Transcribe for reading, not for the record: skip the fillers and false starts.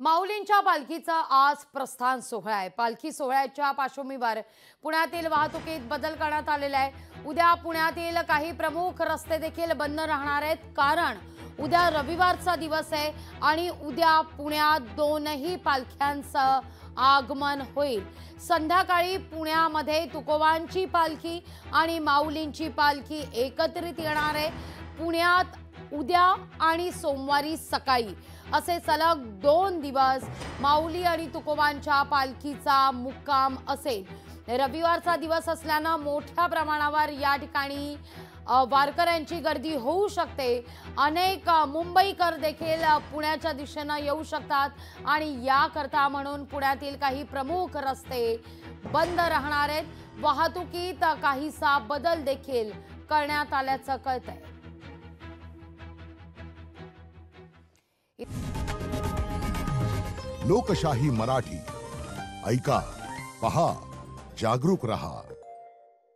माऊलींच्या पालखीचा आज प्रस्थान सोहळा आहे। पालखी सोहळ्याच्या पार्श्वभूमीवर पुण्यातील वाहतुकीत बदल करण्यात आलेला आहे। उद्या पुण्यातील काही प्रमुख रस्ते देखील बंद राहणार आहेत, कारण उद्या रविवारचा दिवस आहे आणि उद्या पुण्यात दोनही पालख्यांचं आगमन होईल। संध्याकाळी पुण्यामध्ये तुकोबांची पालखी आणि माऊलींची पालखी एकत्रित येणार आहे। पुण्यात उद्या आणि सोमवारी सकाळी असे सलग 2 दिवस माऊली आणि तुकोबांच्या पालखीचा मुक्काम असेल। रविवारचा दिवस असल्याने मोठ्या प्रमाणावर या ठिकाणी वारकऱ्यांची गर्दी होऊ शकते। अनेक मुंबईकर देखील पुण्याच्या दिशेने येऊ शकतात आणि याकरता म्हणून पुण्यातील काही प्रमुख रस्ते बंद राहणार आहेत। वाहतुकीत काहीसा बदल देखील करण्यात आल्याचं कळतंय। लोकशाही मराठी ऐका, पहा, जागरूक रहा।